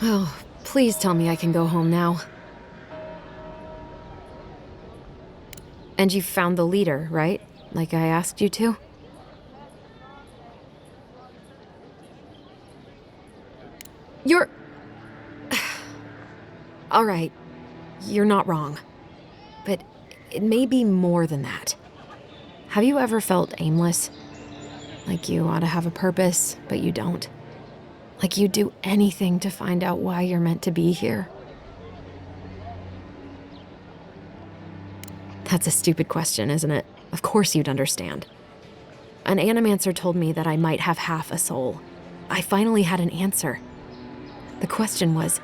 Oh, please tell me I can go home now. And you found the leader, right? Like I asked you to? You're... All right, you're not wrong. But it may be more than that. Have you ever felt aimless? Like you ought to have a purpose, but you don't? Like you'd do anything to find out why you're meant to be here? That's a stupid question, isn't it? Of course you'd understand. An animancer told me that I might have half a soul. I finally had an answer. The question was,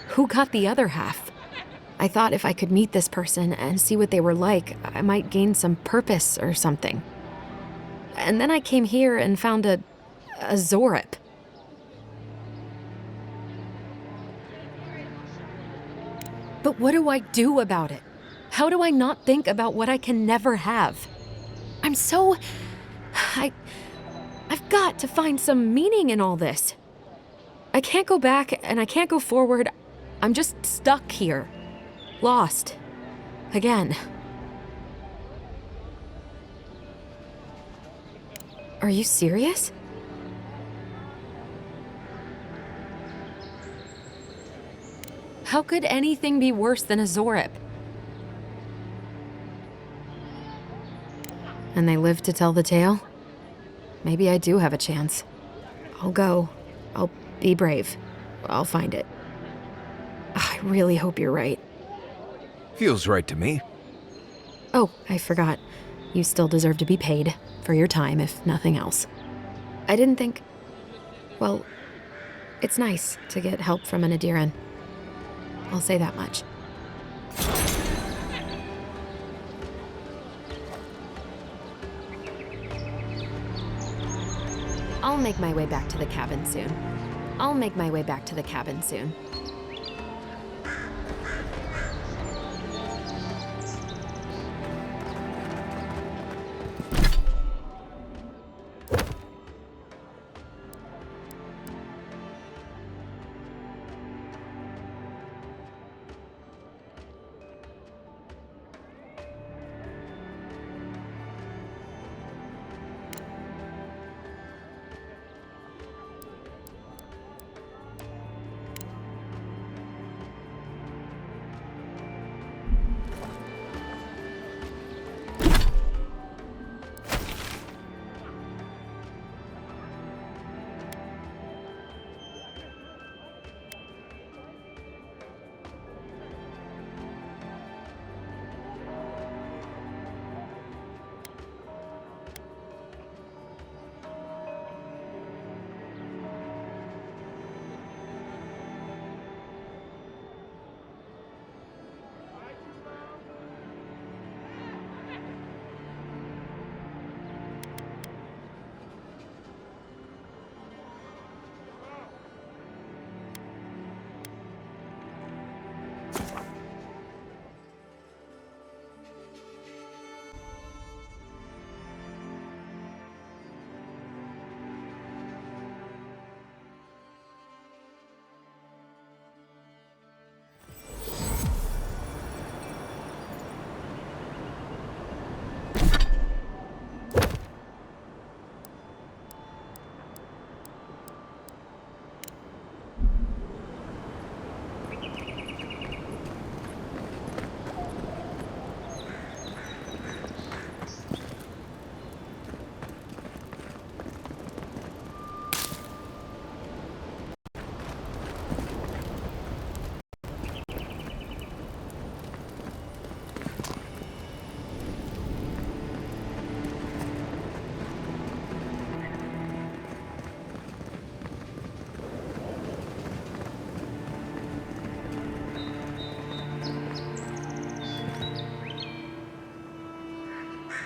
who got the other half? I thought if I could meet this person and see what they were like, I might gain some purpose or something. And then I came here and found a Zorip. But what do I do about it? How do I not think about what I can never have? I've got to find some meaning in all this. I can't go back and I can't go forward. I'm just stuck here. Lost. Again. Are you serious? How could anything be worse than a Zorip? And they live to tell the tale? Maybe I do have a chance. I'll go. I'll be brave. I'll find it. I really hope you're right. Feels right to me. Oh, I forgot. You still deserve to be paid for your time, if nothing else. I didn't think... Well, it's nice to get help from an Adiran. I'll say that much. I'll make my way back to the cabin soon.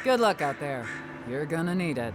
Good luck out there. You're gonna need it.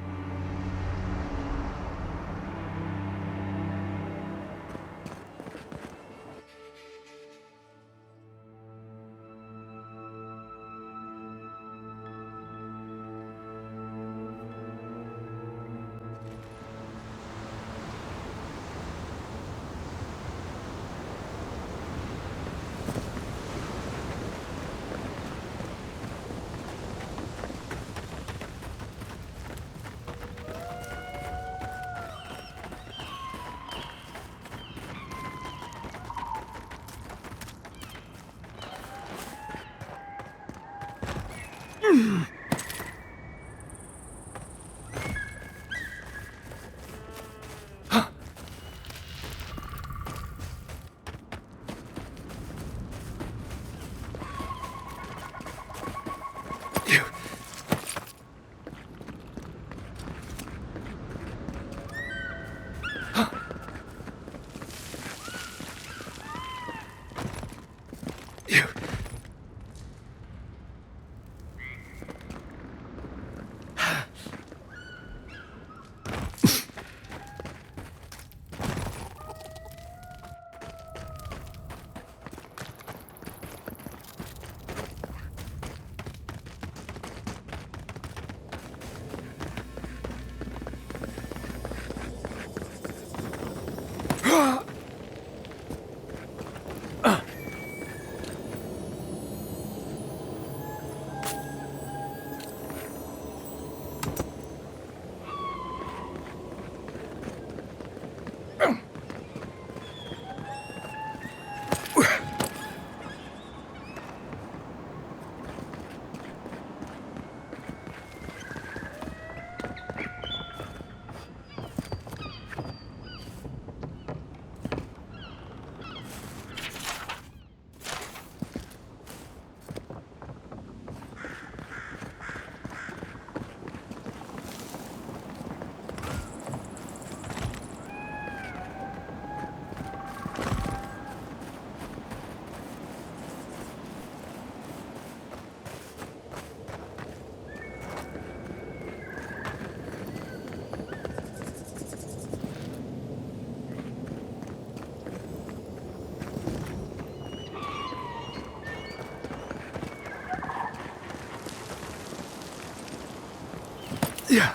Yeah.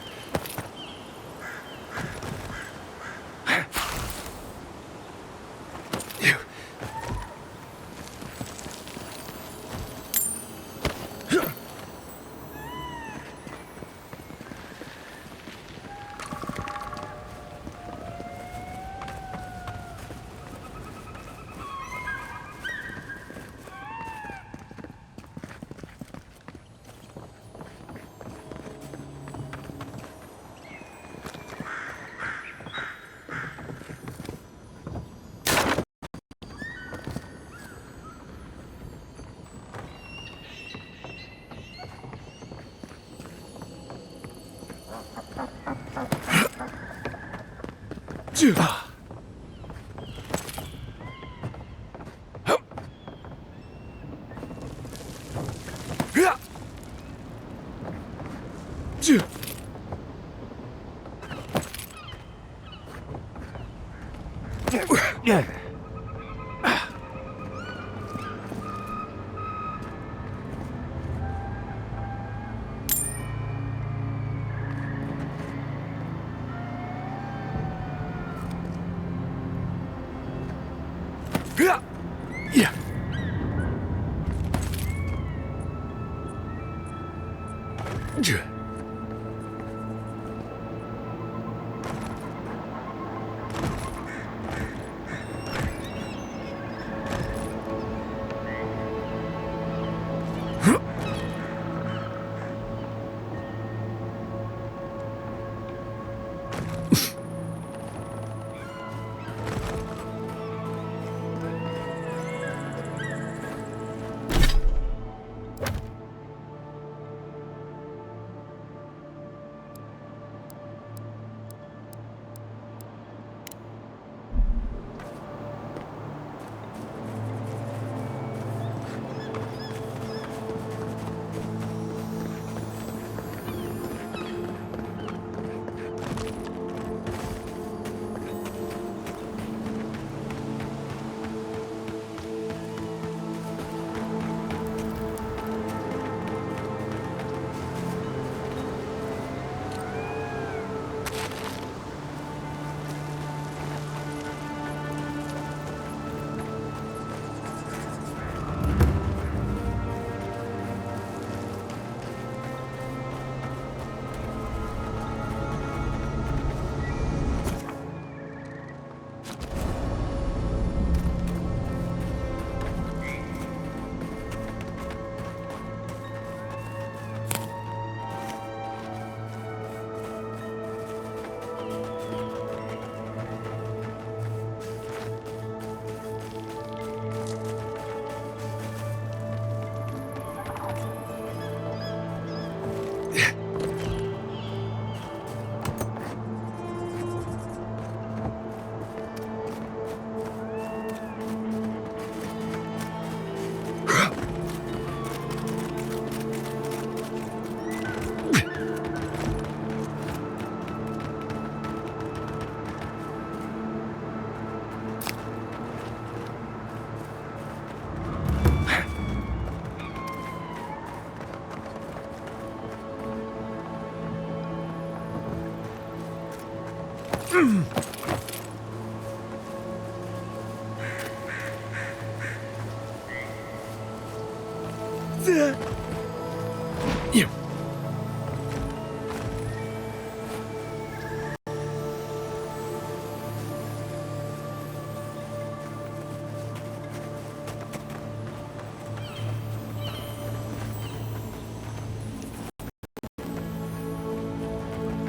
Yeah. Yeah. Yeah.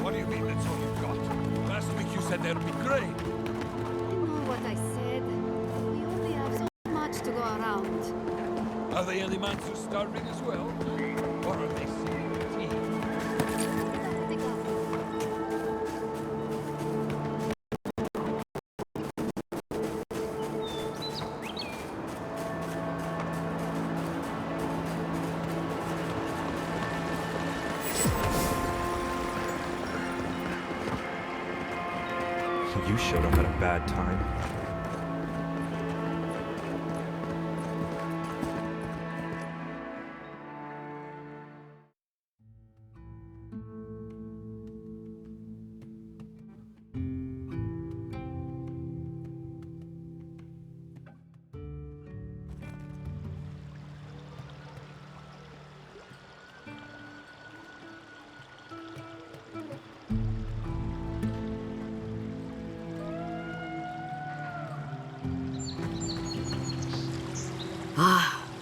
What do you mean that's all you've got? Last week you said there'd be grain. I know what I said. We only have so much to go around. Are the Animansu starving as well? Or are they seeing tea? You showed up at a bad time.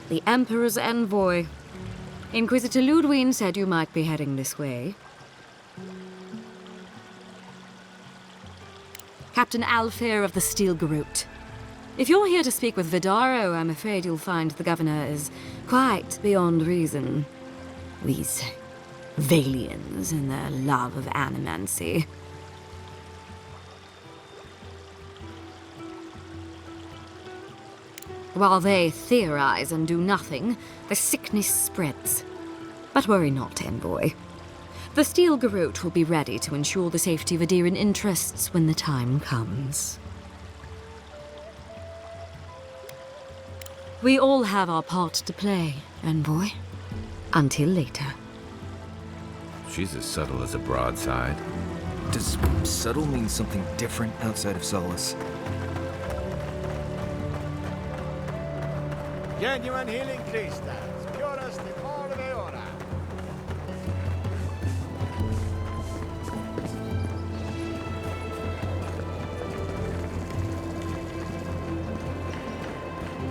The Emperor's envoy. Inquisitor Ludwig said you might be heading this way. Captain Alfair of the Steel Garrote. If you're here to speak with Vidaro, I'm afraid you'll find the governor is quite beyond reason. These Valians and their love of animancy. While they theorize and do nothing, the sickness spreads. But worry not, envoy. The Steel Garrote will be ready to ensure the safety of Adiran interests when the time comes. We all have our part to play, envoy. Until later. She's as subtle as a broadside. Does subtle mean something different outside of Solace? Genuine healing crystals, purest in all of Eora.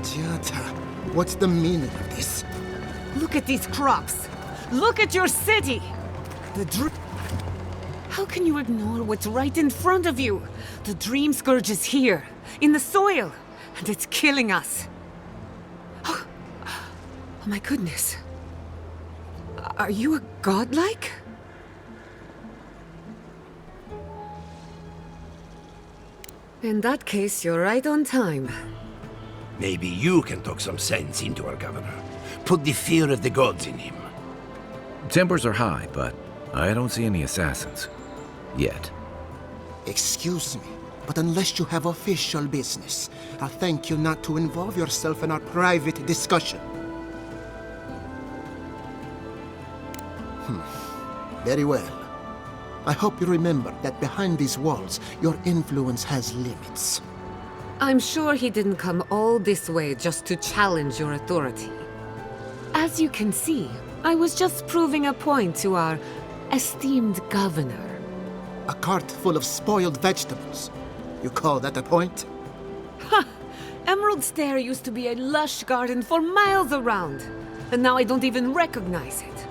Tiata, what's the meaning of this? Look at these crops. Look at your city. How can you ignore what's right in front of you? The Dream Scourge is here, in the soil, and it's killing us. Oh my goodness. Are you a godlike? In that case, you're right on time. Maybe you can talk some sense into our governor. Put the fear of the gods in him. Tempers are high, but I don't see any assassins. Yet. Excuse me, but unless you have official business, I'll thank you not to involve yourself in our private discussion. Very well. I hope you remember that behind these walls, your influence has limits. I'm sure he didn't come all this way just to challenge your authority. As you can see, I was just proving a point to our esteemed governor. A cart full of spoiled vegetables. You call that a point? Ha! Emerald Stair used to be a lush garden for miles around, and now I don't even recognize it.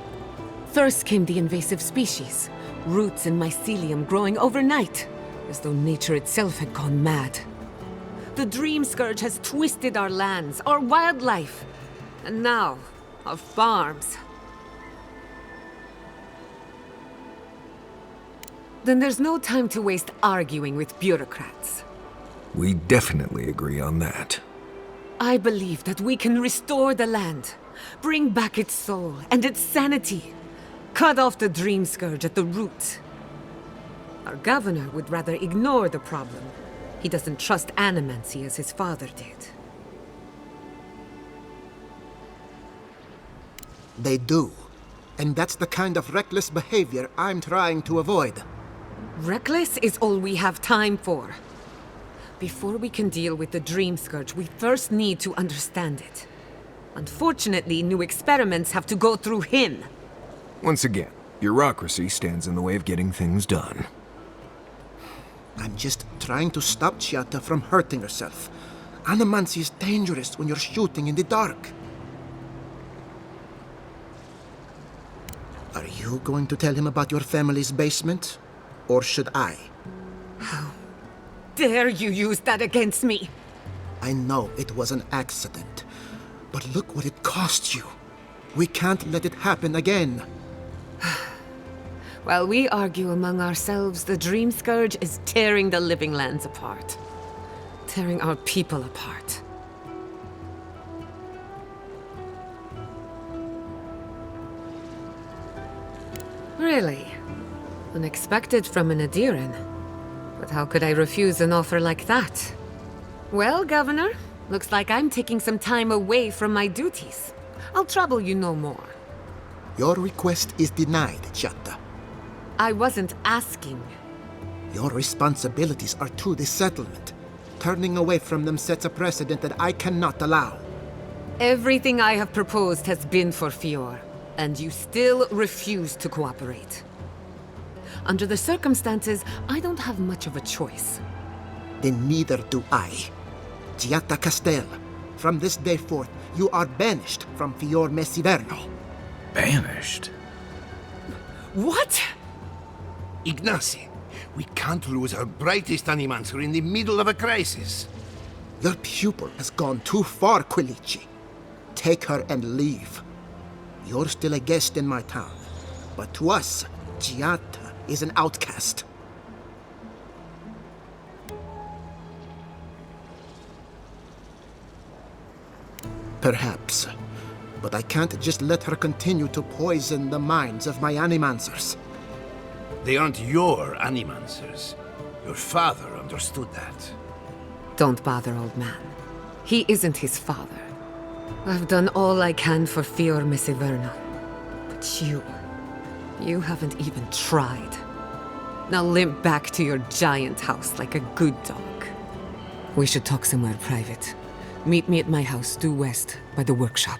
First came the invasive species, roots and mycelium growing overnight, as though nature itself had gone mad. The Dream Scourge has twisted our lands, our wildlife, and now, our farms. Then there's no time to waste arguing with bureaucrats. We definitely agree on that. I believe that we can restore the land, bring back its soul and its sanity, cut off the Dream Scourge at the root. Our governor would rather ignore the problem. He doesn't trust animancy as his father did. They do. And that's the kind of reckless behavior I'm trying to avoid. Reckless is all we have time for. Before we can deal with the Dream Scourge, we first need to understand it. Unfortunately, new experiments have to go through him. Once again, bureaucracy stands in the way of getting things done. I'm just trying to stop Giatta from hurting herself. Animancy is dangerous when you're shooting in the dark. Are you going to tell him about your family's basement? Or should I? How dare you use that against me? I know it was an accident, but look what it cost you. We can't let it happen again. While we argue among ourselves, the Dream Scourge is tearing the living lands apart. Tearing our people apart. Really? Unexpected from an Adiran. But how could I refuse an offer like that? Well, Governor, looks like I'm taking some time away from my duties. I'll trouble you no more. Your request is denied, Giatta. I wasn't asking. Your responsibilities are to the settlement. Turning away from them sets a precedent that I cannot allow. Everything I have proposed has been for Fior, and you still refuse to cooperate. Under the circumstances, I don't have much of a choice. Then neither do I. Giatta Castel, from this day forth, you are banished from Fior Messiverno. Banished? What? Ignacy, we can't lose our brightest animancer in the middle of a crisis. Your pupil has gone too far, Quilici. Take her and leave. You're still a guest in my town, but to us, Giatta is an outcast. Perhaps, but I can't just let her continue to poison the minds of my animancers. They aren't your animancers. Your father understood that. Don't bother, old man. He isn't his father. I've done all I can for Fior Messiverno. But you haven't even tried. Now limp back to your giant house like a good dog. We should talk somewhere private. Meet me at my house due west by the workshop.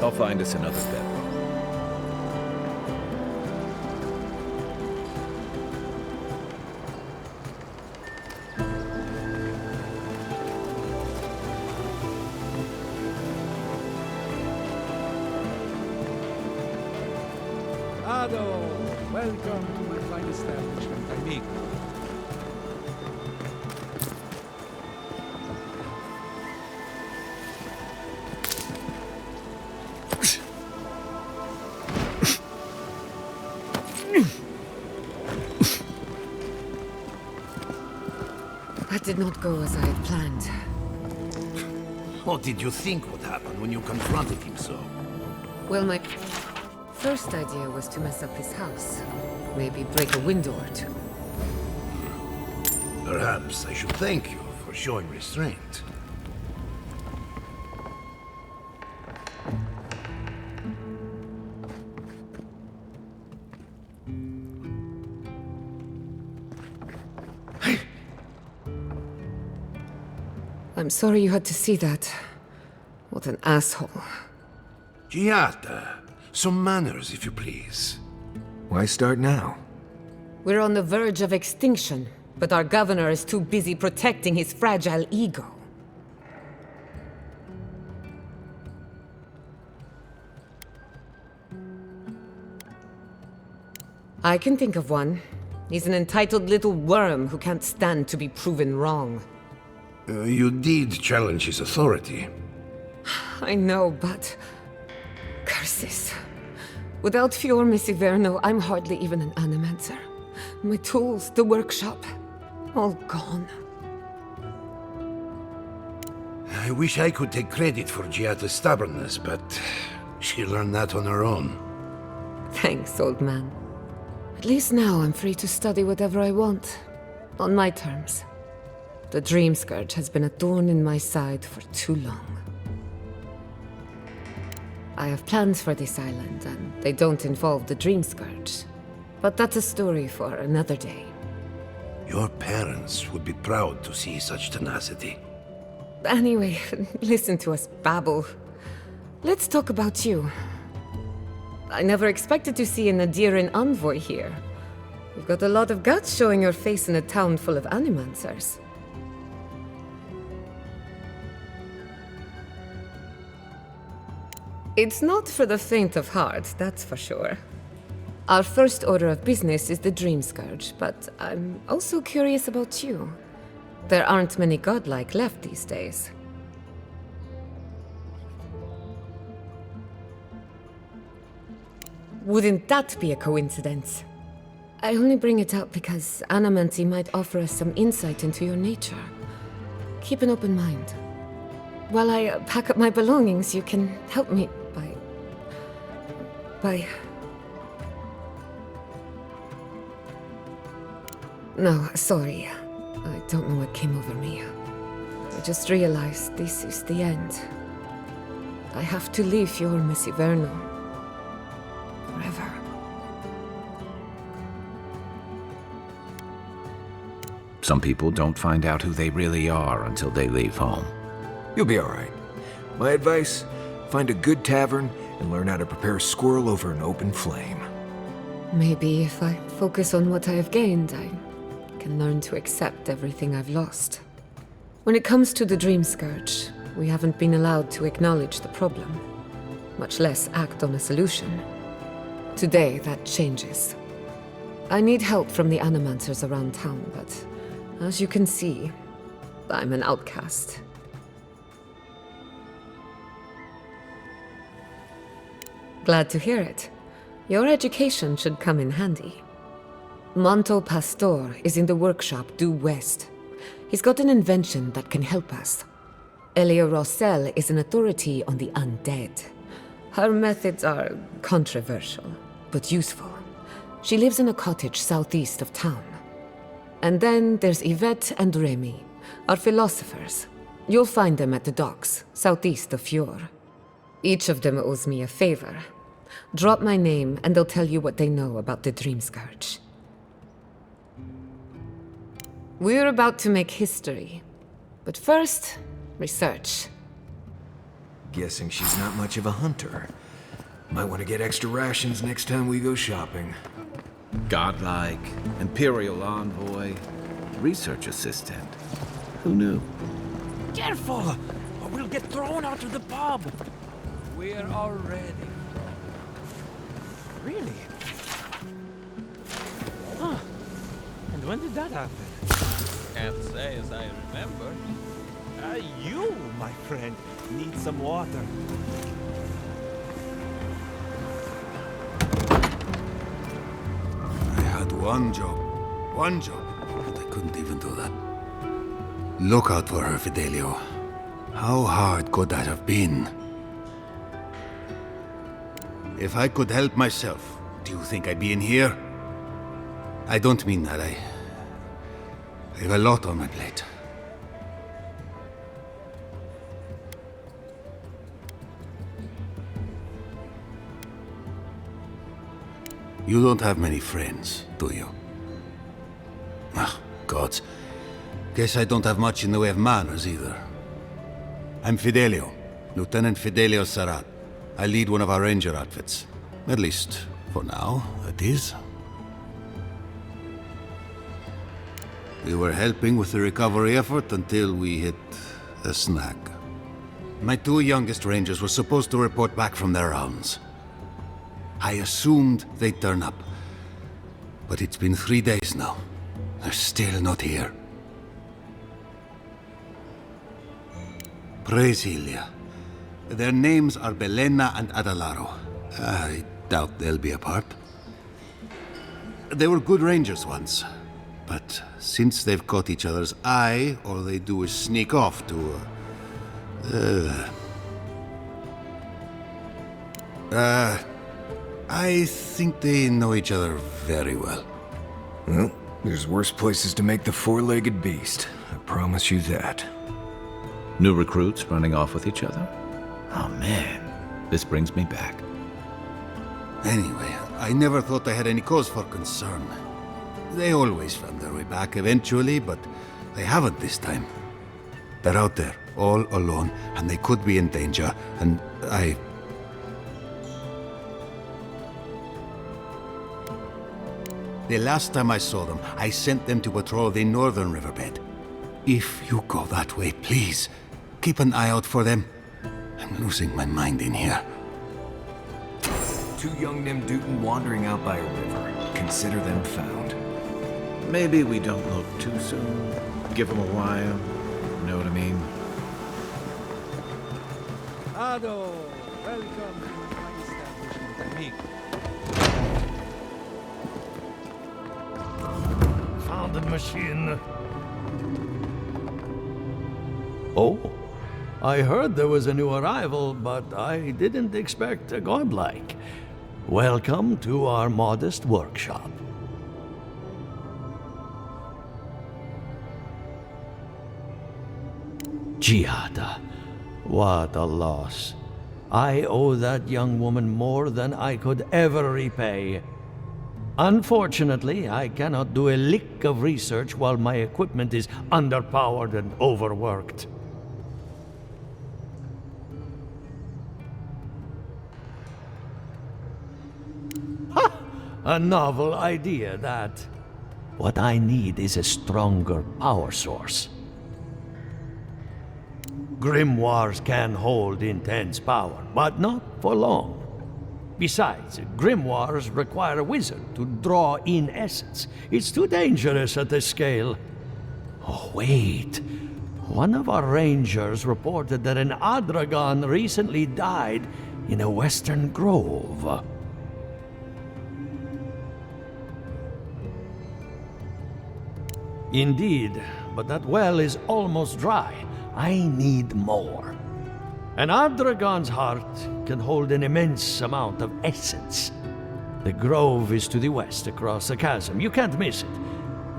I'll find us another bed. Welcome to my fine establishment, amigo. That did not go as I had planned. What did you think would happen when you confronted him so? Well, my first idea was to mess up his house. Maybe break a window or two. Perhaps I should thank you for showing restraint. I'm sorry you had to see that. What an asshole. Giatta, some manners, if you please. Why start now? We're on the verge of extinction, but our governor is too busy protecting his fragile ego. I can think of one. He's an entitled little worm who can't stand to be proven wrong. You did challenge his authority. I know, but... curses. Without Fior Messiverno, I'm hardly even an animancer. My tools, the workshop, all gone. I wish I could take credit for Giatta's stubbornness, but she learned that on her own. Thanks, old man. At least now I'm free to study whatever I want. On my terms. The Dream Scourge has been a thorn in my side for too long. I have plans for this island, and they don't involve the Dream Scourge. But that's a story for another day. Your parents would be proud to see such tenacity. Anyway, listen to us babble. Let's talk about you. I never expected to see an Nadiran envoy here. You've got a lot of guts showing your face in a town full of animancers. It's not for the faint of heart, that's for sure. Our first order of business is the Dream Scourge, but I'm also curious about you. There aren't many godlike left these days. Wouldn't that be a coincidence? I only bring it up because Anamancy might offer us some insight into your nature. Keep an open mind. While I pack up my belongings, you can help me by... No, sorry. I don't know what came over me. I just realized this is the end. I have to leave Fior Messiverno. Forever. Some people don't find out who they really are until they leave home. You'll be all right. My advice, find a good tavern and learn how to prepare squirrel over an open flame. Maybe if I focus on what I have gained, I can learn to accept everything I've lost. When it comes to the Dream Scourge, we haven't been allowed to acknowledge the problem, much less act on a solution. Today, that changes. I need help from the animancers around town, but as you can see, I'm an outcast. Glad to hear it. Your education should come in handy. Manto Pastor is in the workshop due west. He's got an invention that can help us. Elia Rossell is an authority on the undead. Her methods are controversial, but useful. She lives in a cottage southeast of town. And then there's Yvette and Remy, our philosophers. You'll find them at the docks, southeast of Fior. Each of them owes me a favor. Drop my name and they'll tell you what they know about the Dream Scourge. We're about to make history. But first, research. Guessing she's not much of a hunter. Might want to get extra rations next time we go shopping. Godlike, Imperial Envoy, Research Assistant. Who knew? Careful, or we'll get thrown out of the pub. We're all ready. Really? Huh. And when did that happen? Can't say as I remember. You, my friend, need some water. I had one job, but I couldn't even do that. Look out for her, Fidelio. How hard could that have been? If I could help myself, do you think I'd be in here? I don't mean that. I have a lot on my plate. You don't have many friends, do you? Ah, gods. Guess I don't have much in the way of manners either. I'm Fidelio, Lieutenant Fidelio Sarat. I lead one of our ranger outfits. At least, for now, it is. We were helping with the recovery effort until we hit a snag. My two youngest rangers were supposed to report back from their rounds. I assumed they'd turn up. But it's been 3 days now. They're still not here. Brasilia. Their names are Belena and Adalaro. I doubt they'll be apart. They were good rangers once. But since they've caught each other's eye, all they do is sneak off to... I think they know each other very well. Well, there's worse places to make the four-legged beast. I promise you that. New recruits running off with each other? Oh man, This brings me back. Anyway, I never thought I had any cause for concern. They always found their way back eventually, but they haven't this time. They're out there, all alone, and they could be in danger, and The last time I saw them, I sent them to patrol the northern riverbed. If you go that way, please, keep an eye out for them. I'm losing my mind in here. Two young Nimdutin wandering out by a river. Consider them found. Maybe we don't look too soon. Give them a while. Know what I mean? Ado, welcome to my establishment, amigo. Found the machine. Oh, I heard there was a new arrival, but I didn't expect a godlike. Welcome to our modest workshop. Giada, what a loss. I owe that young woman more than I could ever repay. Unfortunately, I cannot do a lick of research while my equipment is underpowered and overworked. Ha! A novel idea, that. What I need is a stronger power source. Grimoires can hold intense power, but not for long. Besides, grimoires require a wizard to draw in essence. It's too dangerous at this scale. Oh, wait. One of our rangers reported that an Adragon recently died in a western grove. Indeed, but that well is almost dry. I need more. An Adragon's heart can hold an immense amount of essence. The grove is to the west, across the chasm. You can't miss it.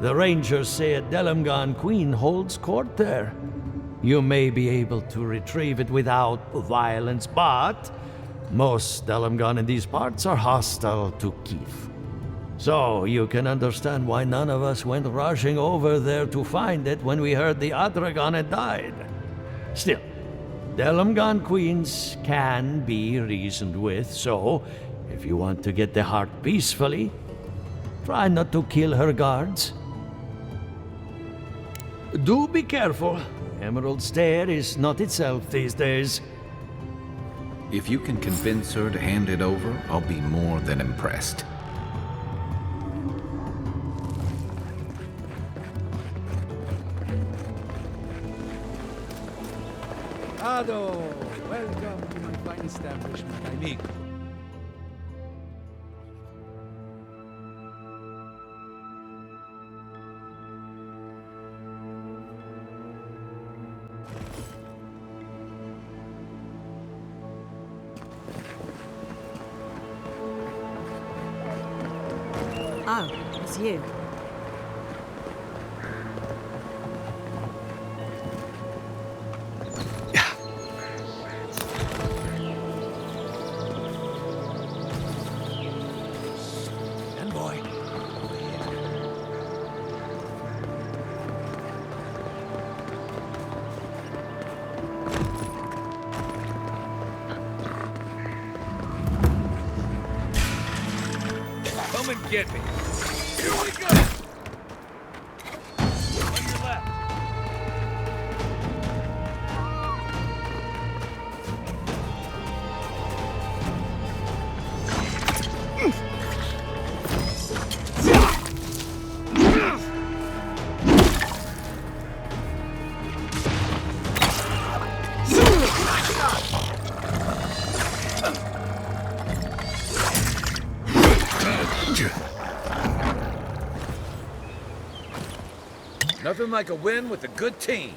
The rangers say a Delamgan queen holds court there. You may be able to retrieve it without violence, but most Delamgan in these parts are hostile to Keith. So you can understand why none of us went rushing over there to find it when we heard the Adragon had died. Still, Delamgan queens can be reasoned with, so if you want to get the heart peacefully, try not to kill her guards. Do be careful. Emerald Stair is not itself these days. If you can convince her to hand it over, I'll be more than impressed. Ado, welcome to my fine establishment, amigo. Oh, it's you. Come and get me. Here we go. On your left. Nothing like a win with a good team.